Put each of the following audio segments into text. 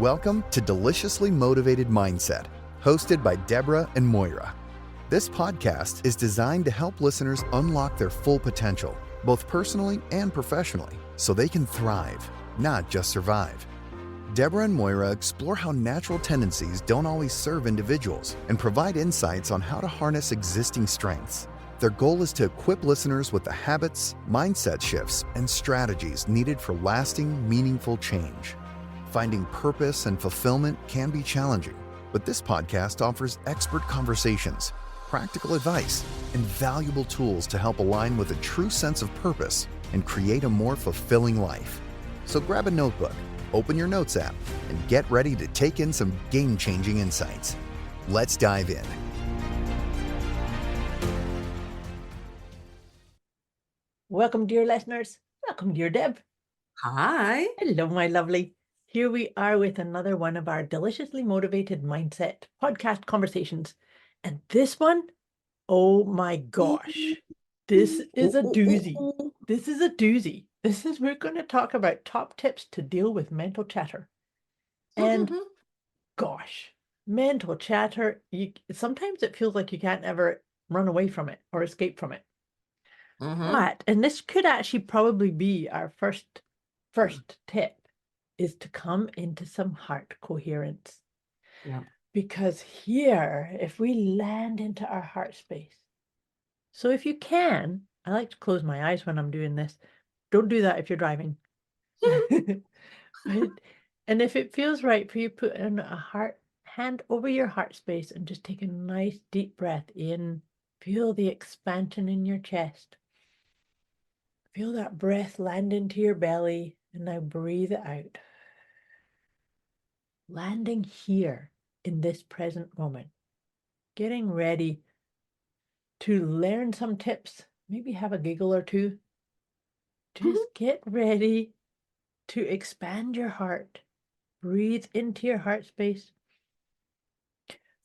Welcome to Deliciously Motivated Mindset, hosted by Deborah and Moira. This podcast is designed to help listeners unlock their full potential, both personally and professionally, so they can thrive, not just survive. Deborah and Moira explore how natural tendencies don't always serve individuals and provide insights on how to harness existing strengths. Their goal is to equip listeners with the habits, mindset shifts, and strategies needed for lasting, meaningful change. Finding purpose and fulfillment can be challenging, but this podcast offers expert conversations, practical advice, and valuable tools to help align with a true sense of purpose and create a more fulfilling life. So grab a notebook, open your notes app, and get ready to take in some game-changing insights. Let's dive in. Welcome, dear listeners. Welcome, dear Deb. Hi. Hello, my lovely. Here we are with another one of our Deliciously Motivated Mindset podcast conversations. And this one, oh my gosh, this is a doozy. This is a doozy. We're going to talk about top tips to deal with mental chatter. And gosh, mental chatter, sometimes it feels like you can't ever run away from it or escape from it. But, and this could actually probably be our first tip, is to come into some heart coherence. Yeah. Because here, if we land into our heart space, so if you can, I like to close my eyes when I'm doing this. Don't do that if you're driving. And if it feels right for you, put in a hand over your heart space and just take a nice deep breath in. Feel the expansion in your chest. Feel that breath land into your belly, and now breathe it out. Landing here in this present moment. Getting ready to learn some tips, maybe have a giggle or two. Just get ready to expand your heart. Breathe into your heart space.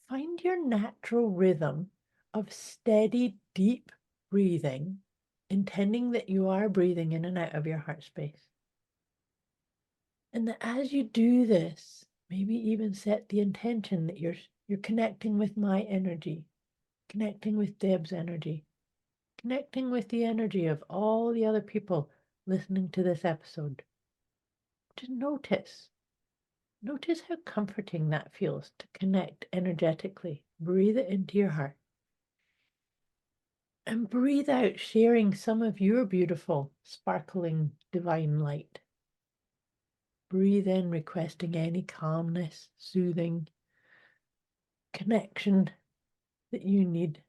Find your natural rhythm of steady, deep breathing, intending that you are breathing in and out of your heart space. And that as you do this, maybe even set the intention that you're connecting with my energy, connecting with Deb's energy, connecting with the energy of all the other people listening to this episode. Just notice how comforting that feels to connect energetically. Breathe it into your heart. And breathe out, sharing some of your beautiful, sparkling, divine light. Breathe in, requesting any calmness, soothing, connection that you need.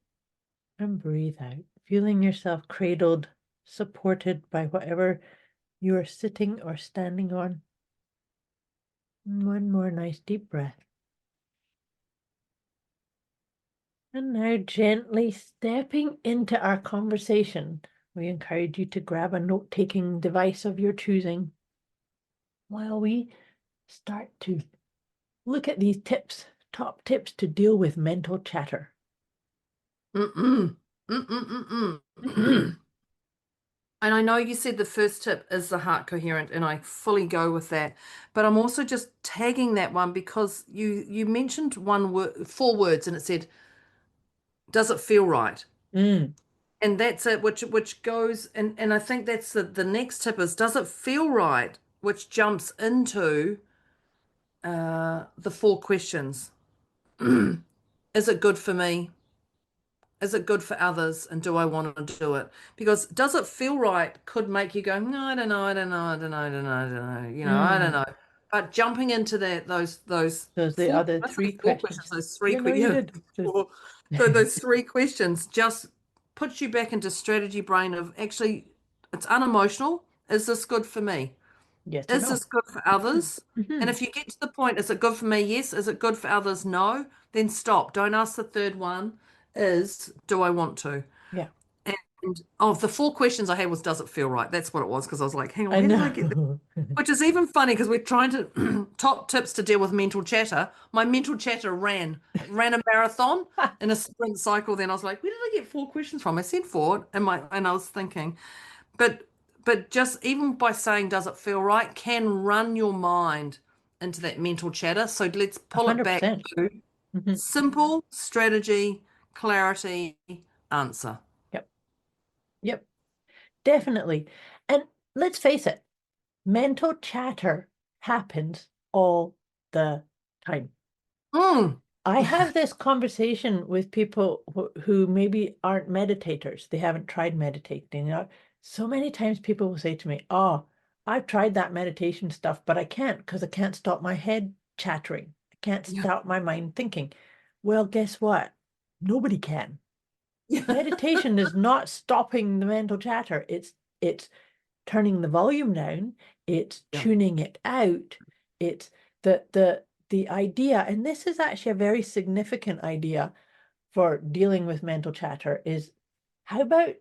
And breathe out, feeling yourself cradled, supported by whatever you are sitting or standing on. One more nice deep breath. And now gently stepping into our conversation, we encourage you to grab a note-taking device of your choosing while we start to look at these top tips to deal with mental chatter. And I know you said the first tip is the heart coherent, and I fully go with that. But I'm also just tagging that one because you mentioned 4 words, and it said, "Does it feel right?" And that's it, which goes, and I think that's the next tip is, does it feel right? Which jumps into the 4 questions. Is it good for me? Is it good for others? And do I want to do it? Because does it feel right could make you go, no, I don't know, I don't know, I don't know, I don't know, I don't know, I don't know. But jumping into those the other 3 questions. those 3 No, you did. So those 3 questions just puts you back into strategy brain of actually, it's unemotional. Is this good for me? Yes. Is this good for others? And if you get to the point, is it good for me? Yes. Is it good for others? No. Then stop. Don't ask the third one. Do I want to? Yeah. And the 4 questions I had was, does it feel right? That's what it was, because I was like, hang on, I where know. did I get that? Which is even funny because we're trying to top tips to deal with mental chatter. My mental chatter ran a marathon in a sprint cycle. Then I was like, where did I get 4 questions from? I said 4, and I was thinking, but just even by saying, does it feel right, can run your mind into that mental chatter. So let's pull it back 100%. to Mhm. simple strategy, clarity, answer. Yep. Yep. Definitely. And let's face it, mental chatter happens all the time. Mm. I have this conversation with people who maybe aren't meditators. They haven't tried meditating. So many times people will say to me, "Oh, I've tried that meditation stuff, but I can't because I can't stop my head chattering. I can't Yeah. stop my mind thinking." Well, guess what? Nobody can. Yeah. Meditation is not stopping the mental chatter. It's turning the volume down, it's Yeah. tuning it out, it's the idea, and this is actually a very significant idea for dealing with mental chatter, is how about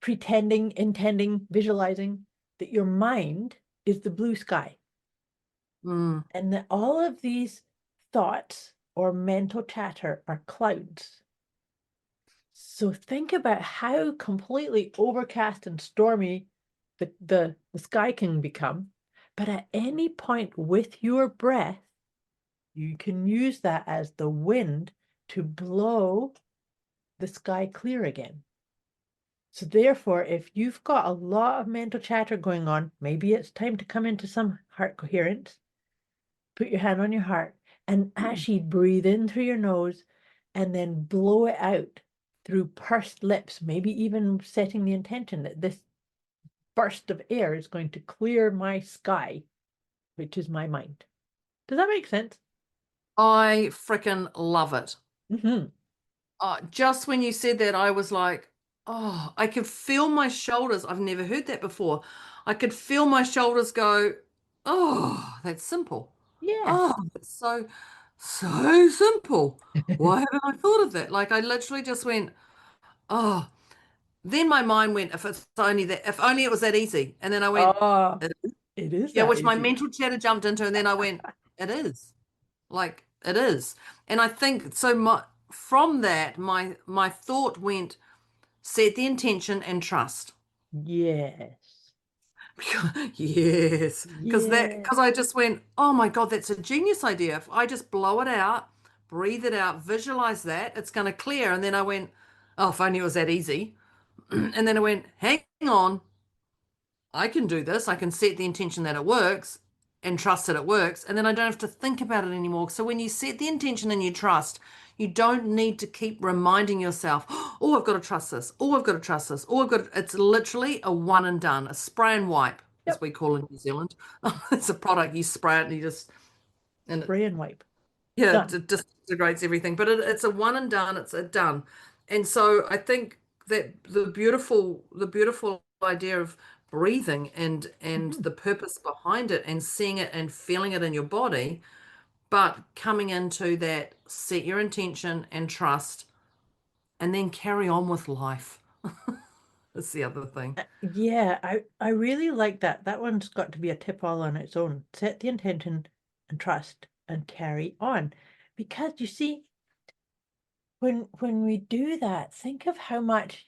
pretending, intending, visualizing that your mind is the blue sky Mm. and that all of these thoughts or mental chatter are clouds. So think about how completely overcast and stormy the sky can become. But at any point with your breath, you can use that as the wind to blow the sky clear again. So therefore, if you've got a lot of mental chatter going on, maybe it's time to come into some heart coherence. Put your hand on your heart and actually breathe in through your nose and then blow it out through pursed lips, maybe even setting the intention that this burst of air is going to clear my sky, which is my mind. Does that make sense? I freaking love it. Mm-hmm. Just when you said that, I was like, oh, I could feel my shoulders. I've never heard that before. I could feel my shoulders go, oh, that's simple. Yes. Oh, that's so simple. Why haven't I thought of that? Like I literally just went, oh, then my mind went, if only it was that easy. And then I went, Oh, "It is." it is Yeah, that which my easy. mental chatter jumped into, and then I went, it is. Like it is. And I think so from that, my thought went, set the intention and trust. Yes. Yes. Yes. Because I just went, oh my God, that's a genius idea. If I just blow it out, breathe it out, visualize that, it's going to clear. And then I went, oh, if only it was that easy. And then I went, hang on, I can do this. I can set the intention that it works and trust that it works. And then I don't have to think about it anymore. So when you set the intention and you trust, you don't need to keep reminding yourself, oh, I've got to trust this. Oh, I've got to trust this. Oh, it's literally a one and done, a spray and wipe, as Yep. we call in New Zealand. It's a product you spray it and you just, and it, Spray and wipe. yeah, Done. it disintegrates everything. But it's a one and done. It's a done. And so I think that the beautiful idea of breathing and Mhm. the purpose behind it and seeing it and feeling it in your body, but coming into that, set your intention and trust, and then carry on with life. That's the other thing. Yeah, I really like that. That one's got to be a tip all on its own. Set the intention and trust and carry on. Because you see, when we do that, think of how much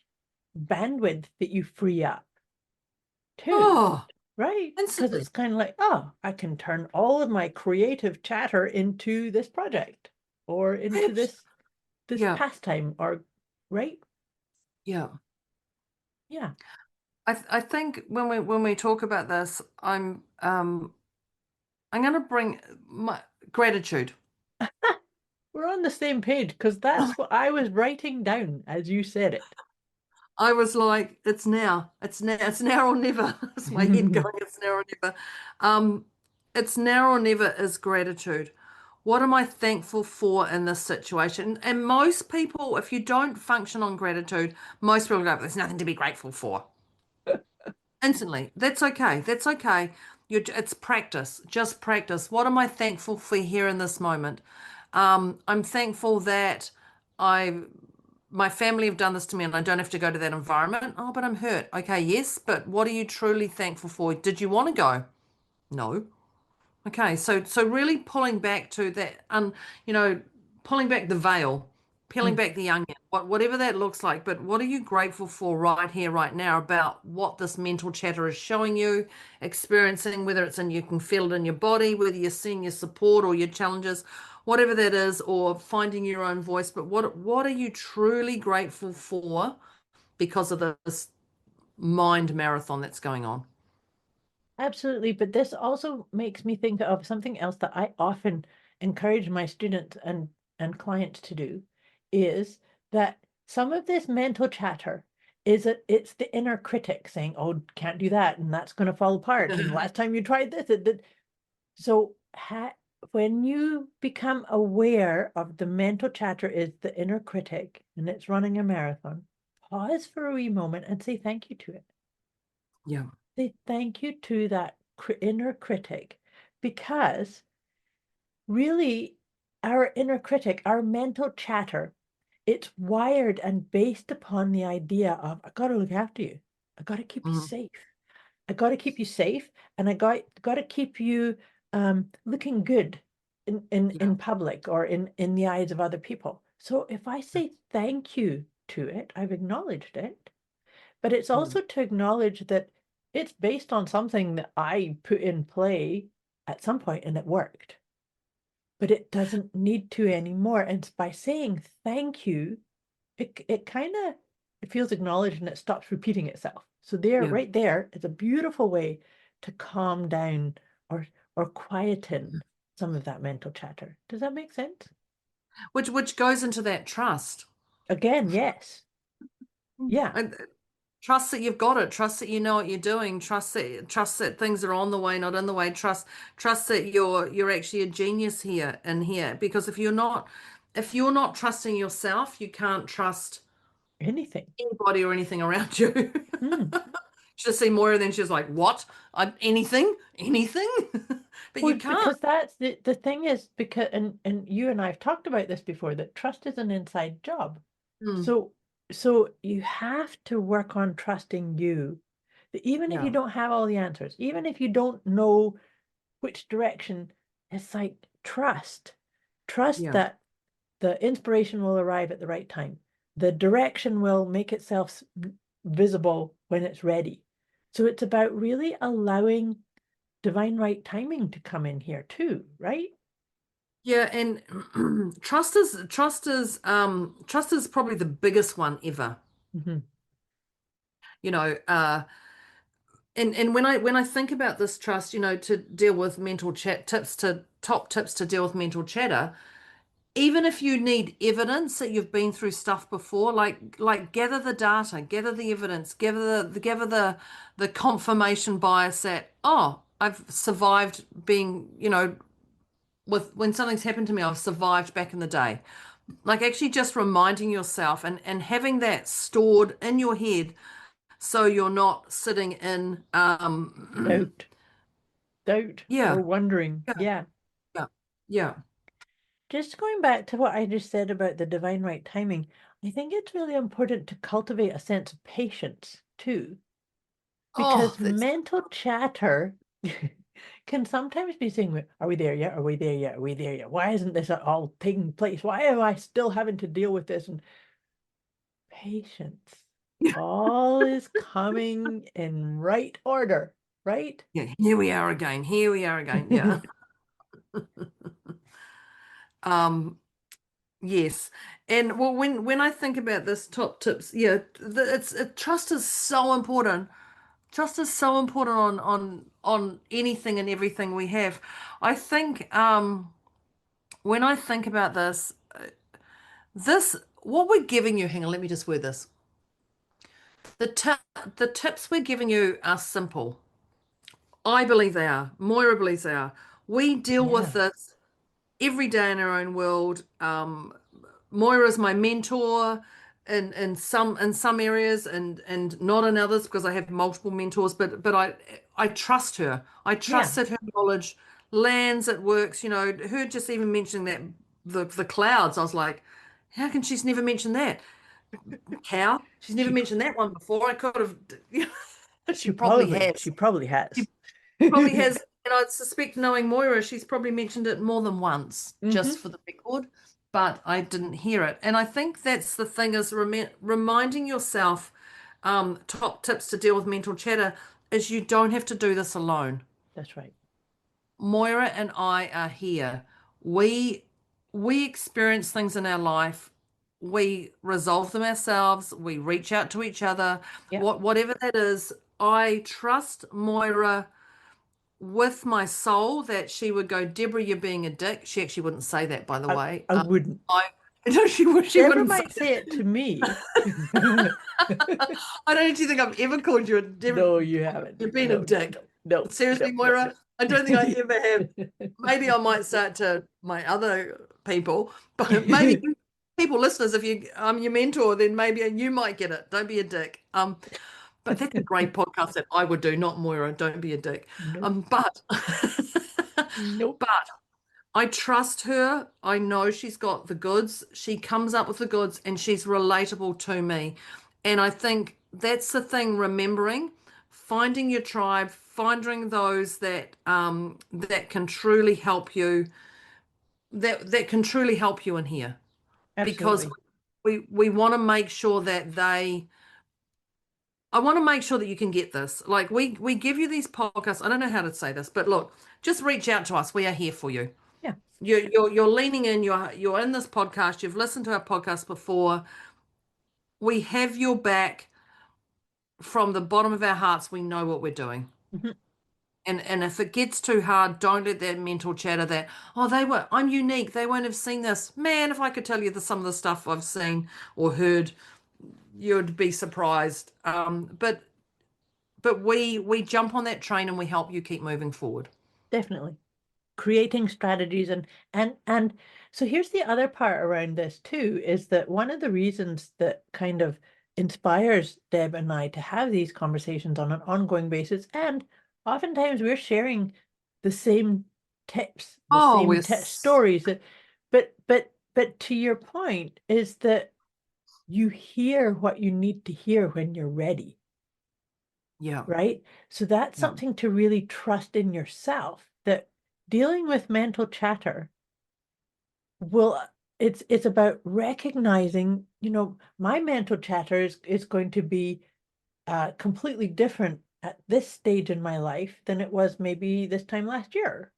bandwidth that you free up too, Oh, right? Because instantly. it's kind of like, oh, I can turn all of my creative chatter into this project or into Perhaps. this Yeah, pastime or right? yeah. Yeah. I think when we talk about this, I'm going to bring my gratitude. We're on the same page because that's what I was writing down as you said it. I was like, it's now or never. It's my head going, it's now or never. Um, it's now or never is gratitude. What am I thankful for in this situation? And most people, if you don't function on gratitude, most people go, there's nothing to be grateful for. Instantly. That's okay. That's okay. It's practice. Just practice. What am I thankful for here in this moment? I'm thankful that I my family have done this to me and I don't have to go to that environment. Oh, but I'm hurt. Okay, yes, but what are you truly thankful for? Did you want to go? No. Okay, so really pulling back to that, pulling back the veil peeling back the onion, whatever that looks like, but what are you grateful for right here, right now about what this mental chatter is showing you, experiencing, whether it's in, you can feel it in your body, whether you're seeing your support or your challenges, whatever that is, or finding your own voice, but what are you truly grateful for because of this mind marathon that's going on? Absolutely. But this also makes me think of something else that I often encourage my students and clients to do is that some of this mental chatter it's the inner critic saying, oh, can't do that, and that's going to fall apart. And last time you tried this, it did. So when you become aware of the mental chatter is the inner critic and it's running a marathon, pause for a wee moment and say thank you to it. Yeah. Say thank you to that inner critic, because really our inner critic, our mental chatter, it's wired and based upon the idea of, I got to look after you. I got to keep you safe. I got to keep you safe, and I got to keep you looking good in public or in the eyes of other people. So if I say thank you to it, I've acknowledged it, but it's also to acknowledge that it's based on something that I put in play at some point and it worked, but it doesn't need to anymore. And by saying thank you, it kind of it feels acknowledged and it stops repeating itself. So there, Yeah. right there, is a beautiful way to calm down or quieten some of that mental chatter. Does that make sense? Which goes into that trust. Again, yes. Yeah. And trust that you've got it. Trust that you know what you're doing. Trust that things are on the way, not in the way. Trust that you're actually a genius here and here. Because if you're not trusting yourself, you can't trust Anything. anybody or anything around you. Hmm. She just see Moira, then she's like, "What? Anything? Anything?" But you Well, can't. because that's the thing is because and you and I have talked about this before, that trust is an inside job. Mm, So you have to work on trusting you. That even if you yeah, don't have all the answers, even if you don't know which direction, it's like trust yeah. that the inspiration will arrive at the right time. The direction will make itself visible when it's ready. So it's about really allowing divine right timing to come in here too, right? Yeah, and trust is probably the biggest one ever. Mm-hmm. You know, and when I think about this trust, to deal with mental chat top tips to deal with mental chatter, even if you need evidence that you've been through stuff before, like gather the data, gather the evidence, gather the confirmation bias that, oh, I've survived being, with when something's happened to me, I've survived back in the day. Like actually just reminding yourself and having that stored in your head so you're not sitting in Doubt, doubt, yeah, or wondering. yeah, Yeah. yeah, yeah. Just going back to what I just said about the divine right timing, I think it's really important to cultivate a sense of patience too, Oh, because that's mental chatter can sometimes be saying, are we there yet? Are we there yet? Are we there yet? Why isn't this all taking place? Why am I still having to deal with this? And patience. All is coming in right order, right? yeah, here we are again. Here we are again. Yeah. Um, yes. And well, when I think about this top tips, yeah, trust is so important. Trust is so important on anything and everything we have. I think when I think about this what we're giving you, hang on, let me just word this. The tip the tips we're giving you are simple. I believe they are. Moira believes they are. We deal with Yeah, this every day in our own world. Moira's my mentor in some areas and not in others because I have multiple mentors, but I trust her. I yeah. trust that her knowledge lands, it works. Her just even mentioning that the clouds, I was like, how can she's never mentioned that? Cow. She's never She mentioned that one before. I could have she she probably probably has. she probably has. She probably has, and I suspect knowing Moira, she's probably mentioned it more than once, Hmm. just for the record. but I didn't hear it. And I think that's the thing is reminding yourself, top tips to deal with mental chatter is you don't have to do this alone. That's right. Moira and I are here. We we experience things in our life. We resolve them ourselves. We reach out to each other. Yeah. Whatever that is, I trust Moira with my soul that she would go, Deborah, you're being a dick. She actually wouldn't say that, by the way. I wouldn't. I no, she Deborah wouldn't say might say it to me. I don't actually think I've ever called you a Deborah. No, you haven't. You've been a No, dick. no, Seriously, no, Moira, no. I don't think I ever have. Maybe I might start to my other people, but maybe people, listeners, if I'm your mentor, then maybe you might get it. Don't be a dick. But that's a great podcast that I would do, not Moira. Don't be a dick. Nope. But Nope. but I trust her. I know she's got the goods. She comes up with the goods and she's relatable to me. And I think that's the thing, remembering, finding your tribe, finding those that that can truly help you, that can truly help you in here. Because Absolutely. we want to make sure that I want to make sure that you can get this. Like we give you these podcasts. I don't know how to say this, but look, just reach out to us. We are here for you. Yeah. You're leaning in, you're in this podcast, you've listened to our podcast before. We have your back from the bottom of our hearts. We know what we're doing. Mhm. And if it gets too hard, don't let that mental chatter that, I'm unique, they won't have seen this. Man, if I could tell you some of the stuff I've seen or heard, you'd be surprised. But we jump on that train and we help you keep moving forward. Definitely. Creating strategies and so here's the other part around this too, is that one of the reasons that kind of inspires Deb and I to have these conversations on an ongoing basis, and oftentimes we're sharing the same tips, the same stories that, but to your point is that you hear what you need to hear when you're ready. Yeah. Right? So that's something to really trust in yourself, that dealing with mental chatter it's about recognizing, my mental chatter is going to be completely different at this stage in my life than it was maybe this time last year.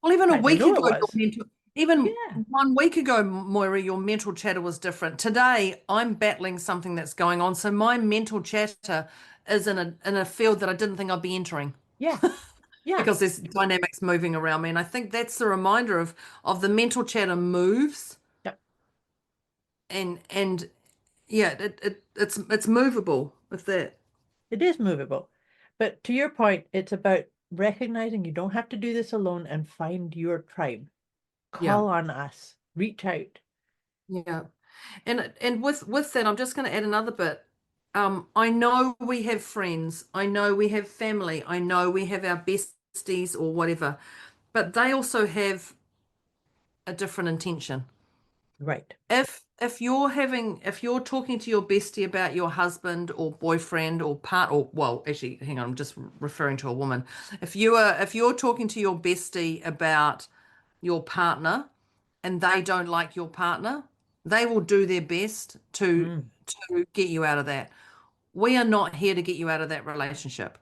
Well, even a I week know ago, it was. even Yeah. 1 week ago, Moira, your mental chatter was different. Today, I'm battling something that's going on. So my mental chatter is in a field that I didn't think I'd be entering. Yeah. Yeah. Because there's dynamics moving around me. And I think that's the reminder of the mental chatter moves. Yep. And yeah, it's movable with that. It is movable. But to your point, it's about recognizing you don't have to do this alone and find your tribe. Call on us, reach out. Yeah. And with that, I'm just going to add another bit. I know we have friends, I know we have family, I know we have our besties or whatever, but they also have a different intention. Right. If you're talking to your bestie about your husband or boyfriend or well, actually, hang on, I'm just referring to a woman. If you're talking to your bestie about your partner and they don't like your partner, they will do their best to get you out of that. We are not here to get you out of that relationship.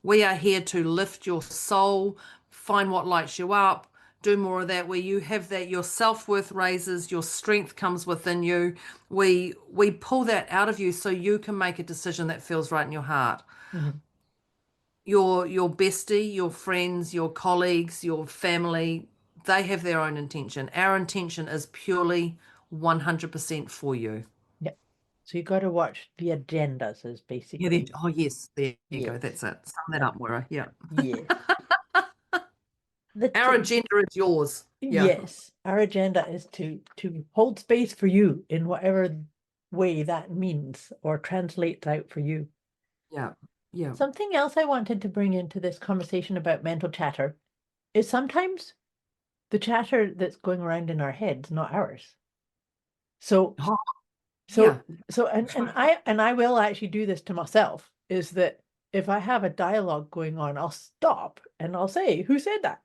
We are here to lift your soul, find what lights you up, do more of that, where you have that, your self-worth raises, your strength comes within you. We pull that out of you so you can make a decision that feels right in your heart. Mm-hmm. Your bestie, your friends, your colleagues, your family, they have their own intention. Our intention is purely 100% for you. Yeah. So you got to watch the agendas, is basically. Oh yes, there you Yes. go. That's it. Sum that up, Moira. Yeah. Yes. Our agenda is yours. Yeah. Yes. Our agenda is to hold space for you in whatever way that means or translates out for you. Yeah. Yeah. Something else I wanted to bring into this conversation about mental chatter is sometimes the chatter that's going around in our heads, not ours. So and I will actually do this to myself, is that if I have a dialogue going on, I'll stop and I'll say, who said that?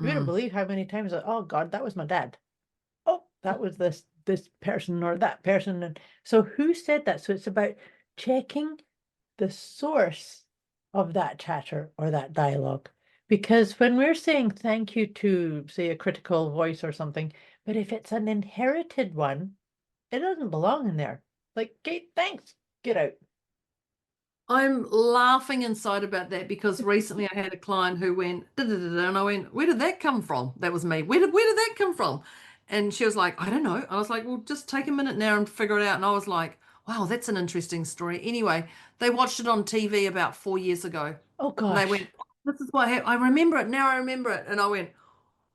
You wouldn't believe how many times oh God, that was my dad. that was this person or that person. And so who said that? So it's about checking the source of that chatter or that dialogue. Because when we're saying thank you to, say, a critical voice or something, but if it's an inherited one, it doesn't belong in there. Like, okay, thanks, get out. I'm laughing inside about that because recently I had a client who went, "Da, da, da, da," and I went, where did that come from? That was me. Where did that come from? And she was like, I don't know. I was like, well, just take a minute now and figure it out. And I was like, wow, that's an interesting story. Anyway, they watched it on TV about 4 years ago. Oh And they gosh, went, this is what happened. I remember it. Now I remember it. And I went,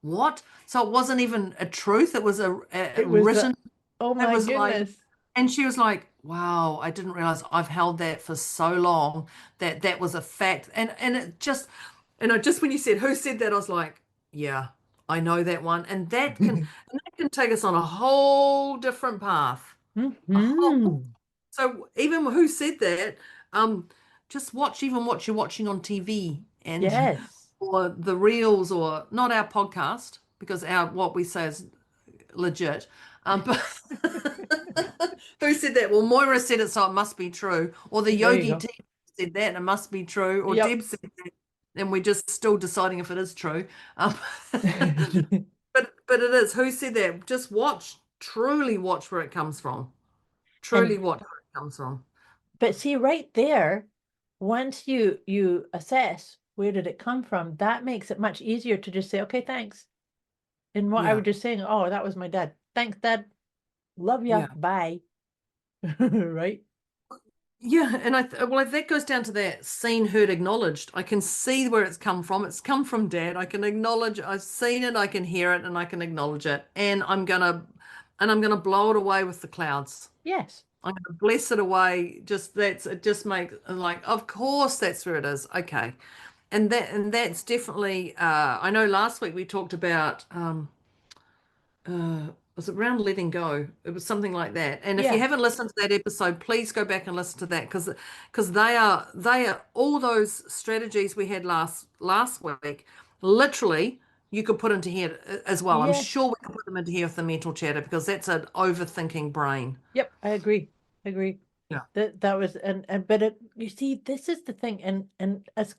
what? So it wasn't even a truth. It was a it was the, written. oh It my was like, goodness. and she was like, wow, I didn't realize I've held that for so long that that was a fact. And it just, and I just, when you said, who said that? I was like, yeah, I know that one. And that can take us on a whole different path. A whole, Hmm. so even who said that, um, just watch even what you're watching on TV and Yes. or the reels or not our podcast because our what we say is legit. But who said that? Well, Moira said it, so it must be true. Or the There you yogi go. teacher said that, and it must be true. Or Yep. Deb said that, and we're just still deciding if it is true. But it is. Who said that? Just watch, truly watch where it comes from. Truly And watch where it comes from. but see right there, once you assess where did it come from, that makes it much easier to just say, okay, thanks. And what I Yeah, was just saying, oh, that was my dad. Thanks, Dad. Love ya. yeah. Bye. Right? Yeah, and well, that goes down to that seen, heard, acknowledged. I can see where it's come from. It's come from Dad. I can acknowledge. I've seen it. I can hear it, and I can acknowledge it. And I'm gonna blow it away with the clouds. Yes. I'm gonna bless it away. Just that's it. Just makes like, of course, that's where it is. Okay, and that's definitely. I know last week we talked about. Was it around letting go? It was something like that. And if you Yeah. haven't listened to that episode, please go back and listen to that because they are all those strategies we had last week. Literally, you could put into here as well. I'm Yes. sure we can put them into here with the mental chatter because that's an overthinking brain. Yep. I agree. I agree. Yeah. That was and but it, you see, this is the thing, and it's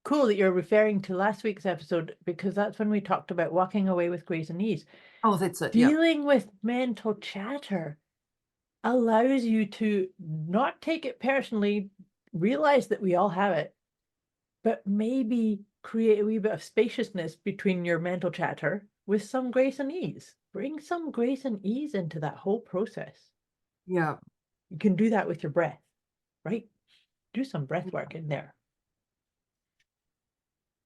cool that you're referring to last week's episode because that's when we talked about walking away with grace and ease. Oh, that's it. Yeah. Dealing with mental chatter allows you to not take it personally, realize that we all have it, but maybe create a wee bit of spaciousness between your mental chatter with some grace and ease. Bring some grace and ease into that whole process. Yeah. You can do that with your breath, right? Do some breath work in there.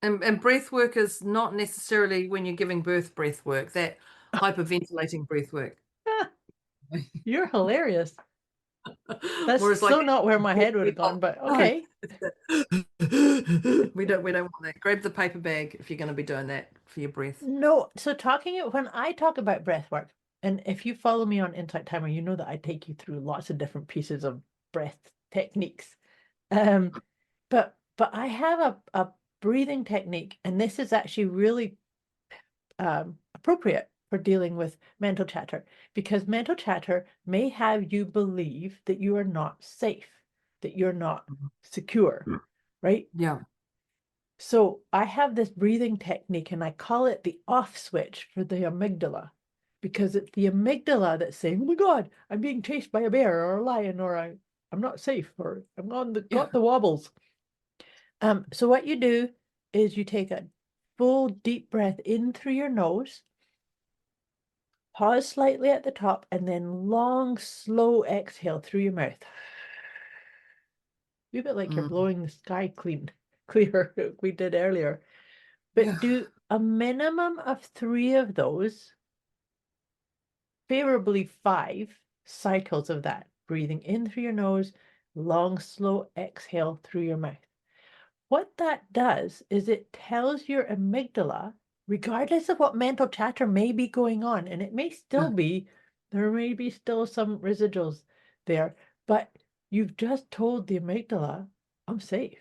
And breath work is not necessarily when you're giving birth breath work, that hyperventilating breath work. You're hilarious. That's Whereas like so not where my head would have gone, but no, okay. we don't want that. Grab the paper bag if you're going to be doing that for your breath. No, so when I talk about breath work, and if you follow me on Insight Timer, you know that I take you through lots of different pieces of breath techniques. Um, but I have a breathing technique, and this is actually really appropriate for dealing with mental chatter because mental chatter may have you believe that you are not safe, that you're not secure, right? Yeah. So I have this breathing technique and I call it the off switch for the amygdala because it's the amygdala that's saying, oh my God, I'm being chased by a bear or a lion or I'm not safe or I'm Yeah. got the wobbles. So what you do is you take a full deep breath in through your nose, pause slightly at the top, and then long, slow exhale through your mouth. A bit like you're Mm. blowing the sky clear we did earlier. Yeah. But do a minimum of 3 of those, favorably 5 cycles of that. Breathing in through your nose, long, slow exhale through your mouth. What that does is it tells your amygdala, regardless of what mental chatter may be going on, and it may still Yeah. be, there may be still some residuals there, but you've just told the amygdala, I'm safe.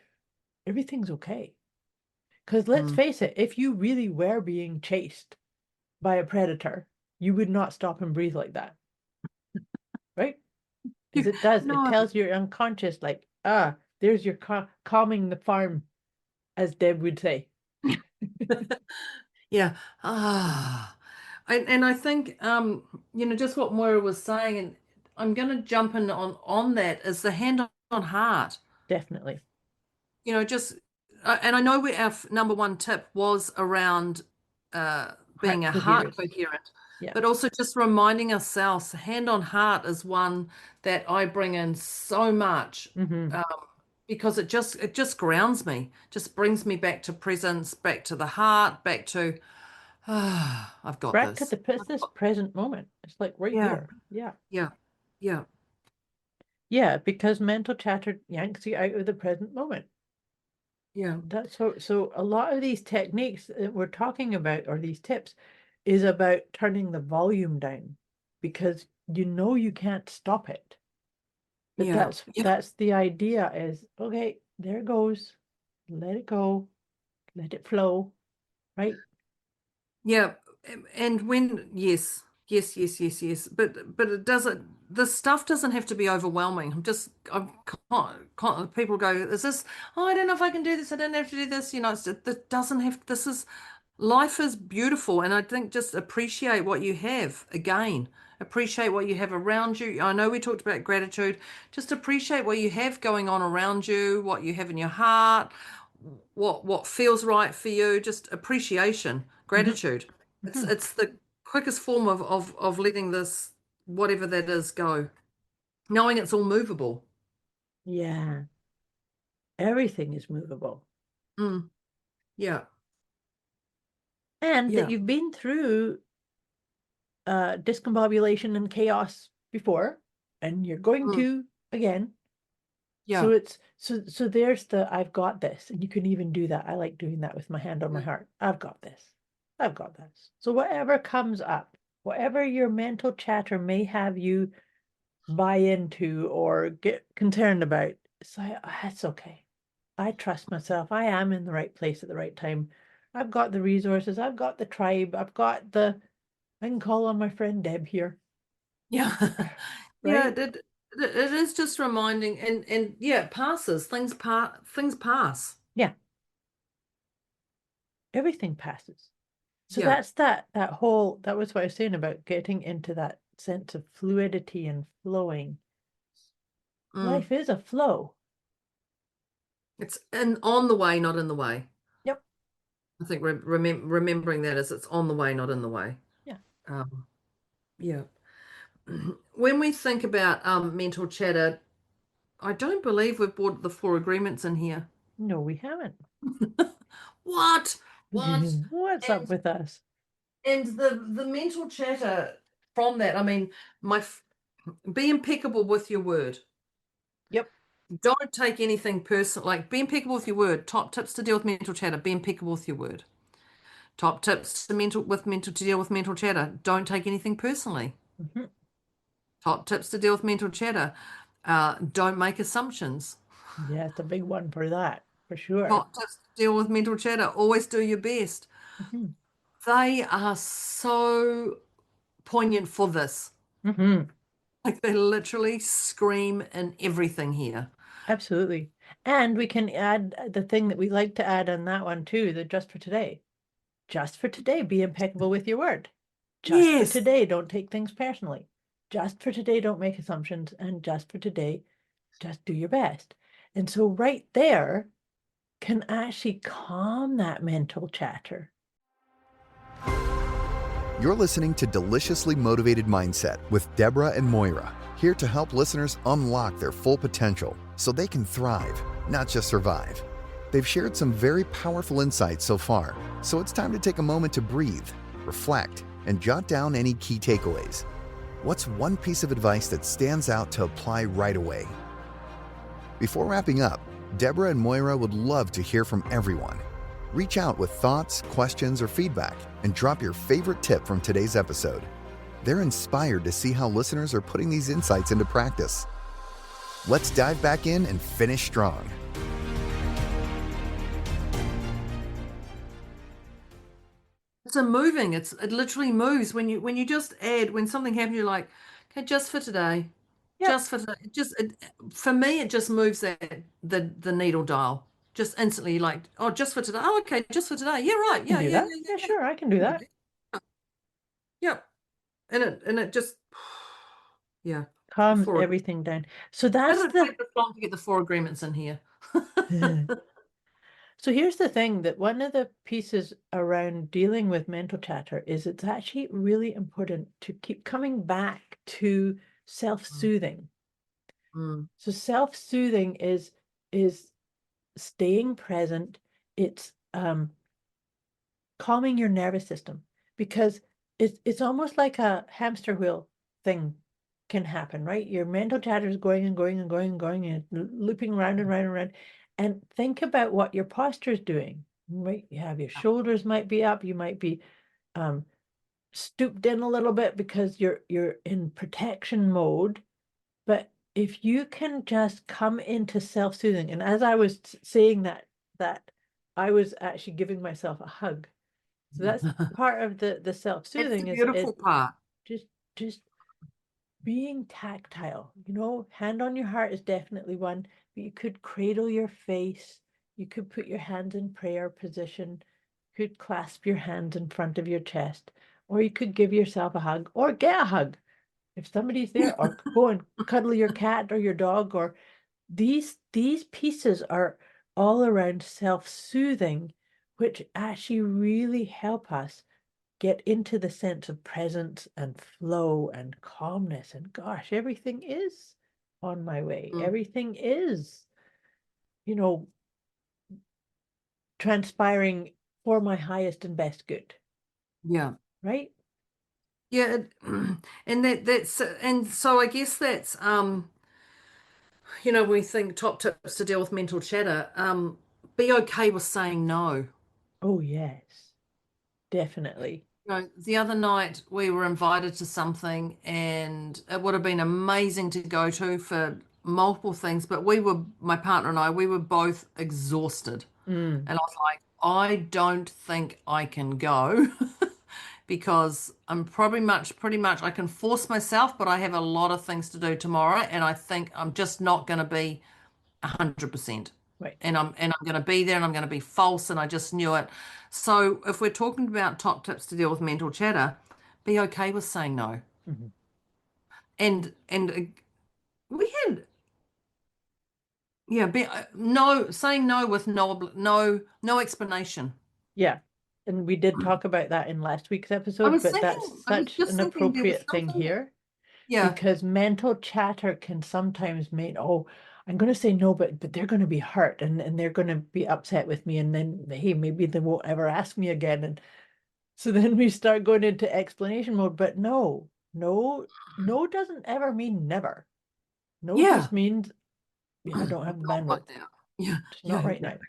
Everything's okay. Because let's Mm. face it, if you really were being chased by a predator, you would not stop and breathe like that. Right? Because it does. It No. tells your unconscious, like, there's your calming the farm, as Deb would say. Yeah. And I think just what Moira was saying, and I'm going to jump in on that, is the hand on heart. Definitely. Just and I know our number one tip was around being a heart coherent, Yeah. but also just reminding ourselves, hand on heart is one that I bring in so much. Because it just grounds me, just brings me back to presence, back to the heart, back to I've got Back this. to this present moment. It's like right Yeah. here. Yeah. Yeah. Yeah. Yeah, because mental chatter yanks you out of the present moment. Yeah. That's so a lot of these techniques that we're talking about, or these tips, is about turning the volume down, because you can't stop it. But Yeah. that's the idea, is okay, there it goes. Let it go. Let it flow. Right? Yeah. And yes. But it doesn't, the stuff doesn't have to be overwhelming. People go, is this, I don't know if I can do this. I don't have to do this. It doesn't have, life is beautiful. And I think just appreciate what you have again. Appreciate what you have around you. I know we talked about gratitude. Just appreciate what you have going on around you, what you have in your heart, what feels right for you. Just appreciation, gratitude. It's the quickest form of letting this, whatever that is, go. Knowing it's all movable. Yeah. Everything is movable. Yeah. And that Yeah. you've been through discombobulation and chaos before, and you're going to again. Yeah. So it's so there's the I've got this, and you can even do that. I like doing that with my hand on my heart. I've got this. I've got this. So whatever comes up, whatever your mental chatter may have you buy into or get concerned about, it's like, it's okay. I trust myself. I am in the right place at the right time. I've got the resources. I've got the tribe. I can call on my friend Deb here. Yeah. Yeah, Right? it is just reminding, and yeah, it passes. Things pass. Yeah. Everything passes. So Yeah. that's that was what I was saying about getting into that sense of fluidity and flowing. Life is a flow. It's on the way, not in the way. Yep. I think remembering that is, it's on the way, not in the way. Yeah. Yeah. When we think about mental chatter, I don't believe we've brought the 4 agreements in here. No, we haven't. What? What's up with us? And the mental chatter from that, I mean, be impeccable with your word. Yep. Don't take anything personal. Like, be impeccable with your word. Top tips to deal with mental chatter: be impeccable with your word. Top tips to deal with mental chatter: don't take anything personally. Top tips to deal with mental chatter: don't make assumptions. Yeah, it's a big one for that, for sure. Top tips to deal with mental chatter: always do your best. They are so poignant for this. Like, they literally scream in everything here. Absolutely. And we can add the thing that we like to add on that one too, the just for today. Just for today, be impeccable with your word. Just for Yes. today, don't take things personally. Just for today, don't make assumptions. And just for today, just do your best. And so right there can actually calm that mental chatter. You're listening to Deliciously Motivated Mindset with Deborah and Moira, here to help listeners unlock their full potential so they can thrive, not just survive. They've shared some very powerful insights so far, so it's time to take a moment to breathe, reflect, and jot down any key takeaways. What's one piece of advice that stands out to apply right away? Before wrapping up, Deborah and Moira would love to hear from everyone. Reach out with thoughts, questions, or feedback, and drop your favorite tip from today's episode. They're inspired to see how listeners are putting these insights into practice. Let's dive back in and finish strong. It's a moving. It literally moves when you just add when something happens. You're like, okay, just for today, Yep, just for today. For me, it just moves the needle dial just instantly. Like, oh, just for today. Oh, okay, just for today. Yeah, I right. can Yeah, do yeah, that. yeah, yeah, Yeah, yeah. sure, I can do Can do that. that. Yep. And it just yeah. The Calms four. everything down. So How that's did it the take this long to get the four agreements in here? so here's the thing that one of the pieces around dealing with mental chatter is it's actually really important to keep coming back to self-soothing. Mm, So self-soothing is staying present. It's calming your nervous system because it's almost like a hamster wheel thing can happen, right? Your mental chatter is going and going and going and going and looping around and round and round. And think about what your posture is doing, right? You have your shoulders might be up, you might be um, stooped in a little bit because you're in protection mode. But if you can just come into self-soothing, and as I was saying that I was actually giving myself a hug. So that's part of the That's the self-soothing is beautiful part. just just being tactile. Hand on your heart is definitely one, but you could cradle your face, you could put your hands in prayer position, you could clasp your hands in front of your chest, or you could give yourself a hug or get a hug if somebody's there, or go and cuddle your cat or your dog, or these pieces are all around self-soothing, which actually really help us get into the sense of presence and flow and calmness. And gosh, everything is on my way. Mm, Everything is, you know, transpiring for my highest and best good, yeah. right? Yeah, and and so I guess that's we think top tips to deal with mental chatter. Be okay with saying no. Oh, yes, definitely. The other night we were invited to something and it would have been amazing to go to for multiple things, but my partner and I, we were both exhausted. Mm, And I was like, I don't think I can go because I'm pretty much, I can force myself, but I have a lot of things to do tomorrow. And I think I'm just not going to be 100%. right. And I'm going to be there and I'm going to be false. And I just knew it. So if we're talking about top tips to deal with mental chatter, be okay with saying no. Mhm. And we had, yeah, no, saying no with no explanation. Yeah. And we did talk about that in last week's episode, but that's I was such just an thinking there was appropriate thing something that, here yeah, because mental chatter can sometimes make, oh, I'm going to say no, but they're going to be hurt and they're going to be upset with me. And then, hey, maybe they won't ever ask me again. And so then we start going into explanation mode. But no, no, no doesn't ever mean never. No yeah, just means, yeah, I don't have the not right bandwidth. now. Yeah, It's yeah, not right now. exactly.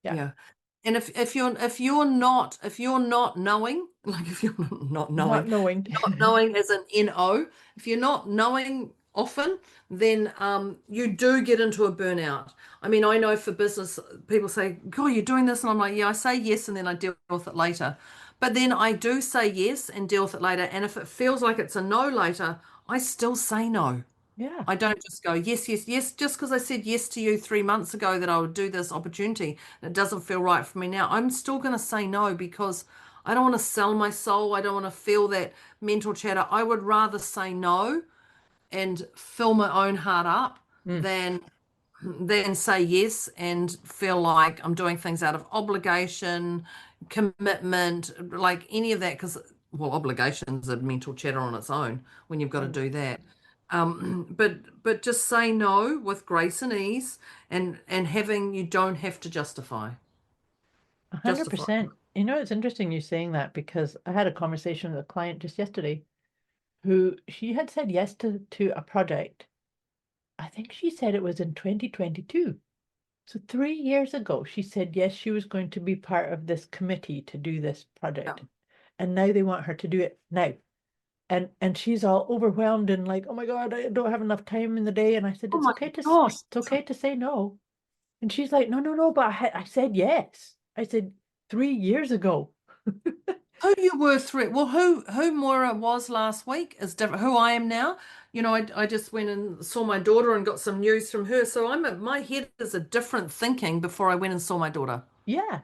Yeah. Yeah. And if you're not knowing, like if you're not Not knowing, knowing. not knowing as an NO, if you're not knowing often, then you do get into a burnout. I mean, I know for business, people say, "God, you're doing this," and I'm like, "Yeah, I say yes, and then I deal with it later." But then I do say yes and deal with it later. And if it feels like it's a no later, I still say no. Yeah. I don't just go, yes, yes, yes, just because I said yes to you 3 months ago that I would do this opportunity. And it doesn't feel right for me now. I'm still going to say no because I don't want to sell my soul. I don't want to feel that mental chatter. I would rather say no and fill my own heart up Mm. than say yes and feel like I'm doing things out of obligation, commitment, like any of that. Because, well, obligation's a mental chatter on its own when you've got to And do that. But just say no with grace and ease, and having you don't have to justify. 100%. It's interesting you saying that because I had a conversation with a client just yesterday who she had said yes to a project. I think she said it was in 2022. So 3 years ago, she said yes, she was going to be part of this committee to do this Yeah. project. And now they want her to do it now. And she's all overwhelmed and like, oh my God, I don't have enough time in the day. And I said, Oh it's my okay to gosh. it's okay to say no. And she's like, no, no, no, but I said yes. I said 3 years ago. who you were well, who Moira was last week is different. Who I am now, I just went and saw my daughter and got some news from her. So my head is a different thinking before I went and saw my daughter. Yeah.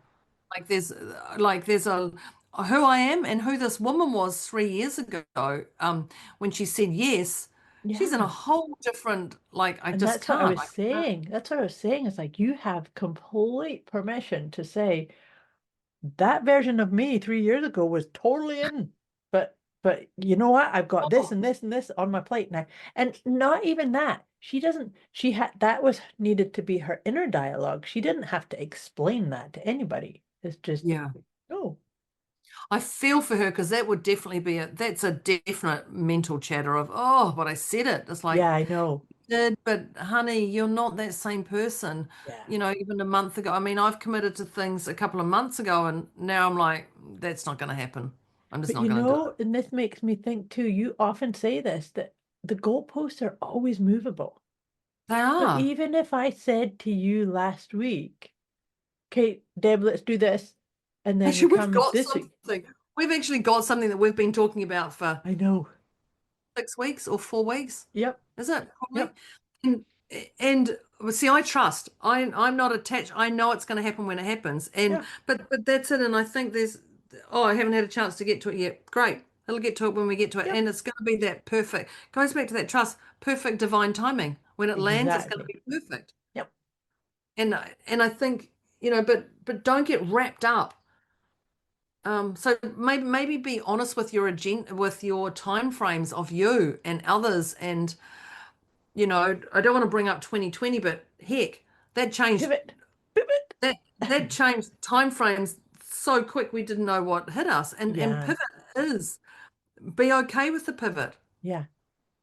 There's a who I am and who this woman was 3 years ago. When she said yes, she's in a Yeah. whole different, like, I And just that's what I can't. was saying. That's what I was saying. It's like you have complete permission to say that version of me 3 years ago was totally in. But you know what? I've got this Oh, and this and this on my plate now. And not even that. She had that was needed to be her inner dialogue. She didn't have to explain that to anybody. It's just, yeah. oh, I feel for her because that would definitely be that's a definite mental chatter of, oh, but I said it. It's like, yeah, I know. did, but honey, you're not that same person. Yeah. Even a month ago. I mean, I've committed to things a couple of months ago, and now I'm like, that's not going to happen. I'm just But not going to do it. and this makes me think too, you often say this, that the goalposts are always movable. They So are. even if I said to you last week, okay, Deb, let's do this. And then we Actually, we've come got this week. something. We've actually got something that we've been talking about for I know. 6 weeks or 4 weeks. Yep. Is it probably? Yep. And and well, see, I trust. I'm not attached. I know it's going to happen when it happens. And Yeah. but that's it. And I think I haven't had a chance to get to it yet. Great. It'll get to it when we get to it. Yep. And it's going to be that perfect. Goes back to that trust. Perfect divine timing. When it lands, it's going to Exactly. be perfect. Yep. And I think, but don't get wrapped up. So maybe be honest with your agenda, with your time frames of you and others, and I don't want to bring up 2020, but heck, that changed Pivot. Pivot. that changed time frames so quick we didn't know what hit us. And Yeah. pivot is be okay with the pivot. Yeah.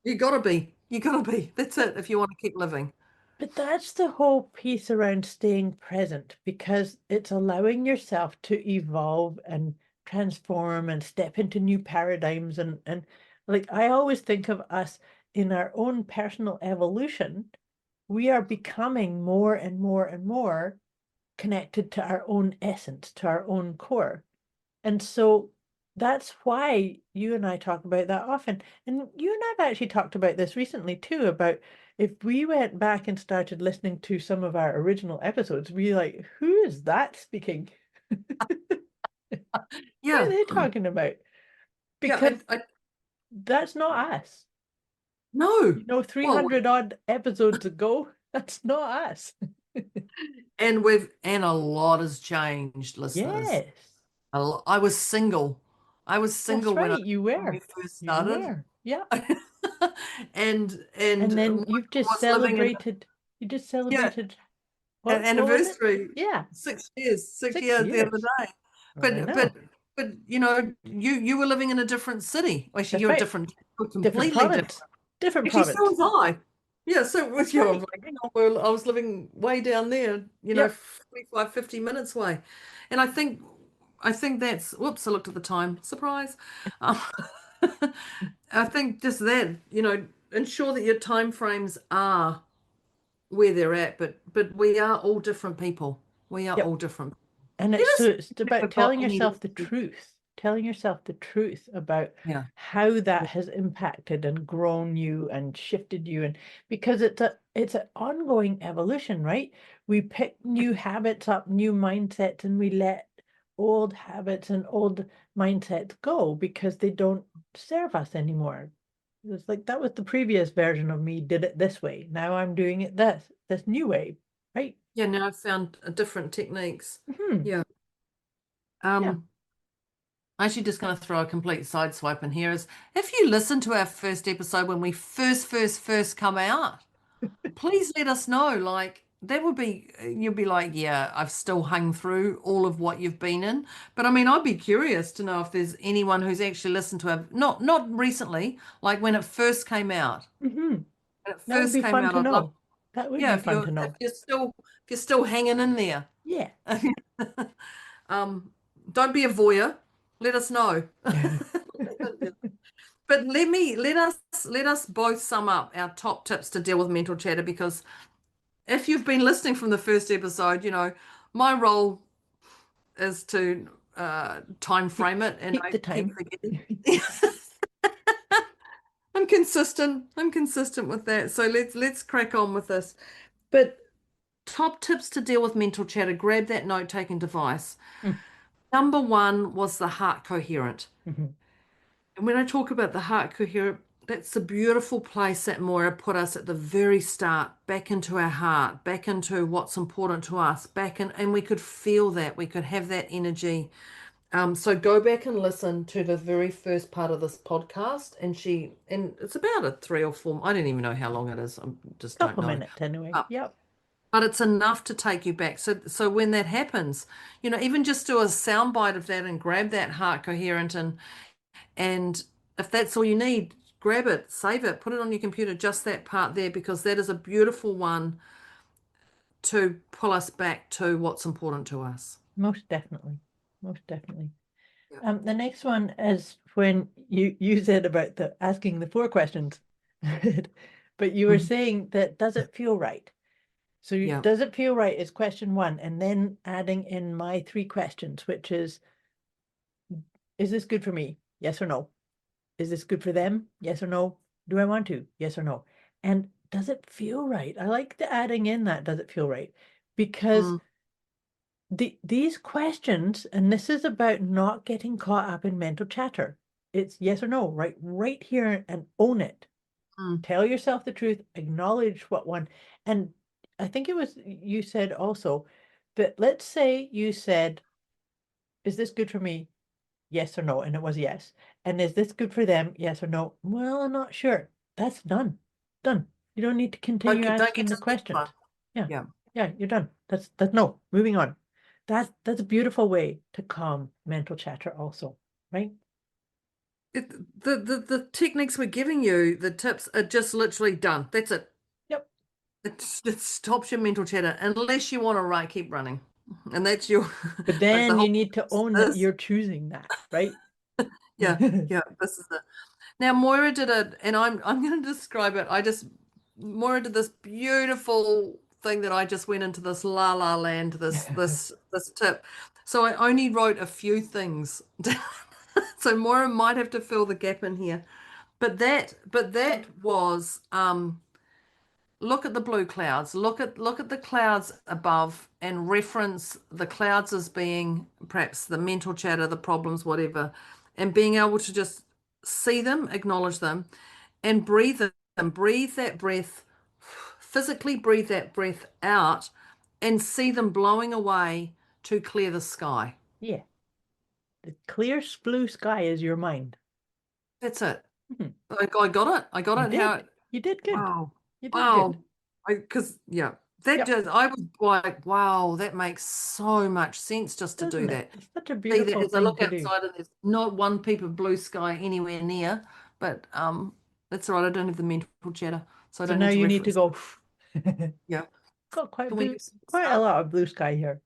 You gotta be. You gotta be. That's it if you want to keep living. But that's the whole piece around staying present because it's allowing yourself to evolve and transform and step into new paradigms and like I always think of us in our own personal evolution, we are becoming more and more and more connected to our own essence, to our own core. And so that's why you and I talk about that often. And you and I've actually talked about this recently too, about if we went back and started listening to some of our original episodes, we like, who is that speaking? What are Yeah. they talking about? Yeah. Because I that's not us. no. Well, 300 odd episodes ago, that's not us. and a lot has changed, listeners. Yes, I was single. I was that's single right. You when we were. first You started. were. Yeah. And And then one you've just was living in you just yeah, celebrated, an what was it? anniversary, Yeah, 6 years, six 6 years the other years. day. I But but know. but you were living in a different city. Actually, That's right. you're Different completely different. province. Different Actually, so province. was I. Yeah, so with That's you, I was right. like, hang on, well, I was living way down there, Yep. 45, 50 minutes away. And I think that's, whoops, I looked at the time. Surprise. Um, I think just that, ensure that your time frames are where they're at, but we are all different people. We are Yep. all different. And You just it's about never got telling any. yourself the truth, telling yourself the truth about Yeah. how that has impacted and grown you and shifted you. And because it's an ongoing evolution, right? We pick new habits up, new mindsets, and we let old habits and old mindsets go because they don't serve us anymore. It's like that was the previous version of me did it this way. Now I'm doing it this new way, right? Yeah, now I've found different techniques. Hmm. Yeah. Yeah. I'm actually just going to throw a complete side swipe in here is if you listen to our first episode when we first come out, please let us know. Like that would be, you'll be like, yeah, I've still hung through all of what you've been in. But I mean, I'd be curious to know if there's anyone who's actually listened to it, not recently, like when it first came out. Hmm. When it That would first be came fun out, to I'd love, know. That would yeah, be if fun you're to if know. you're still if you're still hanging in there. Yeah. Um, don't be a voyeur. Let us know. But let us both sum up our top tips to deal with mental chatter because if you've been listening from the first episode, my role is to time frame it, and Keep I the keep time. forgetting. I'm consistent with that. So let's crack on with this. But top tips to deal with mental chatter, grab that note-taking device. Mm. Number one was the heart coherent. Mhm. And when I talk about the heart coherent, that's the beautiful place that Moira put us at the very start, back into our heart, back into what's important to us, back in, and we could feel that, we could have that energy. So go back and listen to the very first part of this podcast, and it's about a 3 or 4. I don't even know how long it is. I just don't Couple know. minutes anyway. Uh, Yep. but it's enough to take you back. So when that happens, even just do a soundbite of that and grab that heart coherent, and if that's all you need, grab it, save it, put it on your computer, just that part there, because that is a beautiful one to pull us back to what's important to us. Most definitely. Most definitely. Yeah. The next one is when you said about the asking the 4 questions, but you were Mhm. saying that does it feel right? So Yeah. does it feel right is question 1, and then adding in my 3 questions, which is this good for me? Yes or no? Is this good for them? Yes or no? Do I want to? Yes or no? And does it feel right? I like the adding in that does it feel right? Because Mm, these questions, and this is about not getting caught up in mental chatter. It's yes or no, right here and own it. mm, Tell yourself the truth, acknowledge what one, and I think it was you said also that let's say you said, is this good for me? Yes or no? And it was yes. And is this good for them? Yes or no? Well, I'm not sure. That's done. Done. You don't need to continue don't get asking to the the next one. questions. Yeah. Yeah. Yeah, you're done. That's no. Moving on. That's a beautiful way to calm mental chatter also, right? The techniques we're giving you, the tips are just literally done. That's it. Yep. It stops your mental chatter unless you want to keep running, and that's your. But But the then you whole need to own that is you're choosing that, right? yeah, yeah. This is it. Now Moira did it, and I'm going to describe it. Moira did this beautiful thing that I just went into this la la land. This tip. So I only wrote a few things. So Moira might have to fill the gap in here. But that was look at the blue clouds. Look at the clouds above and reference the clouds as being perhaps the mental chatter, the problems, whatever, and being able to just see them, acknowledge them, and breathe them. Breathe that breath, physically breathe that breath out, and see them blowing away to clear the sky. Yeah. The clear blue sky is your mind. That's it. Mhm. I got it. I got You it. How? did. You did good. Wow. You did good. Wow. Because, yeah, that Yep. just, I was like, wow, that makes so much sense just to do Doesn't it? that. It's such a See that beautiful as I thing look to do. outside and there's not one peep of blue sky anywhere near, but that's all right. I don't have the mental chatter, so I So don't now need to you need to reference. go. Yeah. Got Can we do some quite a stuff? lot of blue sky here.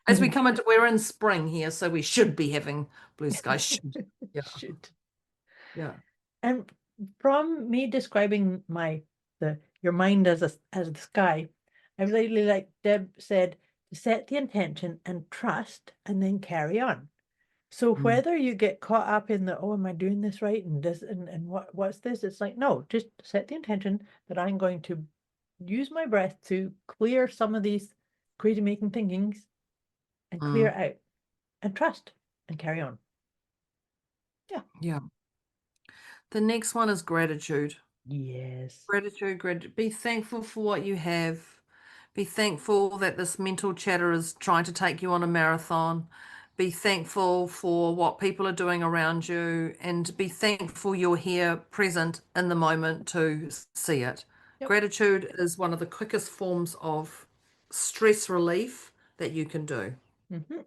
As we come into, we're in spring here, so we should be having blue sky. Should. Yeah. Shoot. Yeah. And from me describing your mind as the sky, I really like Deb said to set the intention and trust and then carry on. So Mm, whether you get caught up in the, oh, am I doing this right? And this and what's this? It's like, no, just set the intention that I'm going to use my breath to clear some of these crazy making thinkings and clear mm, out and trust and carry on. Yeah. yeah. The next one is gratitude. Yes. Gratitude. Be thankful for what you have. Be thankful that this mental chatter is trying to take you on a marathon. Be thankful for what people are doing around you, and be thankful you're here present in the moment to see it. Yep. Gratitude is one of the quickest forms of stress relief that you can do. Mm-hmm.